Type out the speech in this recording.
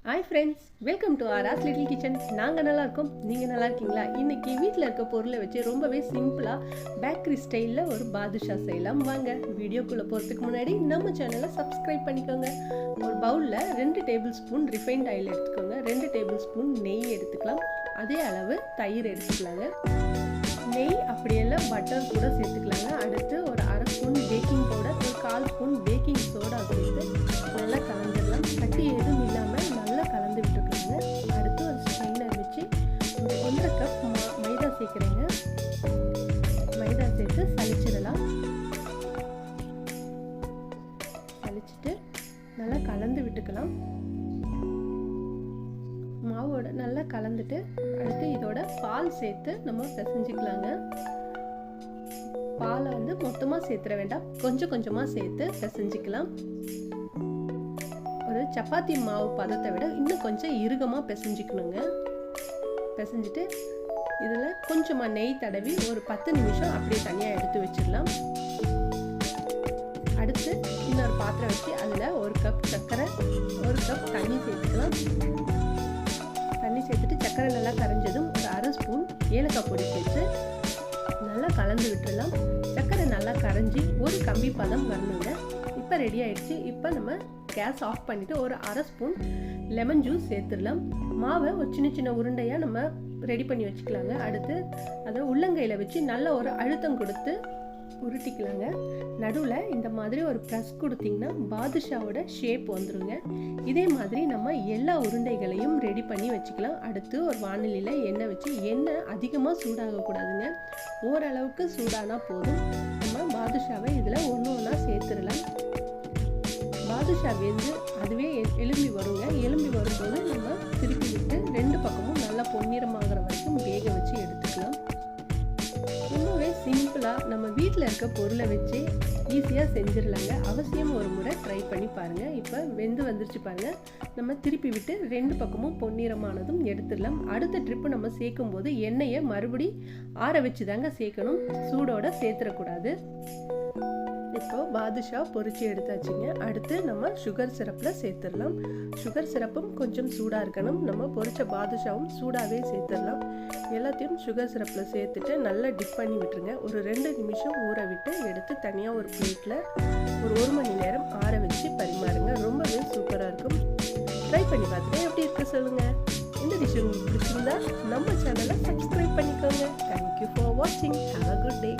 Hi friends, welcome to Aara's little kitchen. நாங்கள் நல்லா இருக்கோம், நீங்கள் நல்லா இருக்கீங்களா? இன்றைக்கி வீட்டில் இருக்க பொருளை வச்சு ரொம்பவே சிம்பிளாக பேக்கரி ஸ்டைலில் ஒரு பாதுஷா செய்யலாம். வாங்க வீடியோக்குள்ளே போகிறதுக்கு முன்னாடி நம்ம சேனலை சப்ஸ்கிரைப் பண்ணிக்கோங்க. ஒரு பவுலில் 2 டேபிள் ஸ்பூன் ரிஃபைண்ட் ஆயில் எடுத்துக்கோங்க. 2 டேபிள் ஸ்பூன் நெய் எடுத்துக்கலாம். அதே அளவு தயிர் எடுத்துக்கலாங்க. நெய் அப்படியெல்லாம் பட்டர் கூட சேர்த்துக்கலாங்க. அடுத்து ஒரு அரை ஸ்பூன் பேக்கிங் பவுடர், ஒரு 1/4 ஸ்பூன் பேக்கிங் சோடா சேர்த்து நல்லா கலந்துடலாம். கட்டி எதுவும் இல்லாமல் நல்லா கலந்து விட்டுக்கலாங்க. அடுத்து ஒரு ஸ்ட்ரெயினர் வச்சு ஒரு 1/2 கப் மைதா சேர்க்குறேங்க. மைதா சேர்த்து சலிச்சிடலாம். சலிச்சிட்டு நல்லா கலந்து விட்டுக்கலாம். மாவோட நல்லா கலந்துட்டு அடுத்து இதோட பால் சேர்த்து நம்ம பிசைஞ்சிக்கலாங்க. பாலை மொத்தமாக சேர்த்துட வேண்டாம், கொஞ்சம் கொஞ்சமாக சேர்த்து பிசைஞ்சிக்கலாம். ஒரு சப்பாத்தி மாவு பதத்தை விட இன்னும் கொஞ்சம் இறுகமாக பிசைஞ்சிக்கணுங்க. பிசைஞ்சிட்டு இதில் கொஞ்சமாக நெய் தடவி ஒரு 10 நிமிஷம் அப்படியே தனியாக எடுத்து வச்சிடலாம். அடுத்து இன்னொரு பாத்திரம் வச்சு அதில் 1 கப் சர்க்கரை, 1 கப் தண்ணி சேர்த்துக்கலாம். தண்ணி சேர்த்துட்டு சர்க்கரை நல்லா கரைஞ்சதும் ஒரு அரை ஸ்பூன் ஏலக்காய் பொடி சேர்த்து நல்லா கலந்து விட்டுடலாம். சர்க்கரை நல்லா கரைஞ்சி ஒரு கம்பி பதம் வரணுங்க. இப்போ ரெடி ஆயிடுச்சு. இப்போ நம்ம கேஸ் ஆஃப் பண்ணிவிட்டு ஒரு அரை ஸ்பூன் லெமன் ஜூஸ் சேர்த்துடலாம். மாவை ஒரு சின்ன சின்ன உருண்டையாக நம்ம ரெடி பண்ணி வச்சுக்கலாங்க. அடுத்து அதை உள்ளங்கையில் வச்சு நல்ல ஒரு அழுத்தம் கொடுத்து உருட்டிக்கலாங்க. நடுவில் இந்த மாதிரி ஒரு ப்ரெஸ் கொடுத்தீங்கன்னா பாதுஷாவோட ஷேப் வந்துடுங்க. இதே மாதிரி நம்ம எல்லா உருண்டைகளையும் ரெடி பண்ணி வச்சுக்கலாம். அடுத்து ஒரு வானிலையில் எண்ணெய் வச்சு, எண்ணெய் அதிகமாக சூடாகக்கூடாதுங்க, ஓரளவுக்கு சூடானா போதும். நம்ம பாதுஷாவை இதில் ஒன்றா சேர்த்துடலாம். பாதுஷா வெந்து அதுவே எலும்பி வருங்க. எலும்பி வரும்போது நம்ம திருப்பி விட்டு 2 பக்கமும் நல்லா பொன்னிறமாகிற வரைக்கும் வேக வச்சு எடுத்துக்கலாம். ரொம்பவே சிம்பிளாக நம்ம வீட்டில் இருக்க பொருளை வச்சு ஈஸியாக செஞ்சிடலாங்க. அவசியம் ஒரு முறை ட்ரை பண்ணி பாருங்கள். இப்போ வெந்து வந்துருச்சு பாருங்கள். நம்ம திருப்பி விட்டு 2 பக்கமும் பொன்னிறமானதும் எடுத்துடலாம். அடுத்த ட்ரிப்பு நம்ம சேர்க்கும் போது எண்ணெயை மறுபடி ஆற வச்சு தாங்க சேர்க்கணும், சூடோட சேர்த்துடக்கூடாது. இப்போ பாதுஷா பொரிச்சு எடுத்தாச்சுங்க. அடுத்து நம்ம சுகர் சிரப்பில் சேர்த்துடலாம். சுகர் சிரப்பும் கொஞ்சம் சூடாக இருக்கணும். நம்ம பொரிச்ச பாதுஷாவும் சூடாகவே சேர்த்துடலாம். எல்லாத்தையும் சுகர் சிரப்பில் சேர்த்துட்டு நல்லா டிப் பண்ணி விட்டுருங்க. ஒரு 2 நிமிஷம் ஊற விட்டு எடுத்து தனியாக ஒரு பிளேட்டில் ஒரு 1 மணி நேரம் ஆற வச்சு பரிமாறுங்க. ரொம்பவே சூப்பராக இருக்கும். ட்ரை பண்ணி பார்த்துட்டு எப்படி இருக்கு சொல்லுங்கள். இந்த டிஷ் உங்களுக்கு பிடிச்சிருந்தா நம்ம சேனலை சப்ஸ்கிரைப் பண்ணிக்கோங்க. தேங்க்யூ ஃபார் வாட்சிங். Have a good day.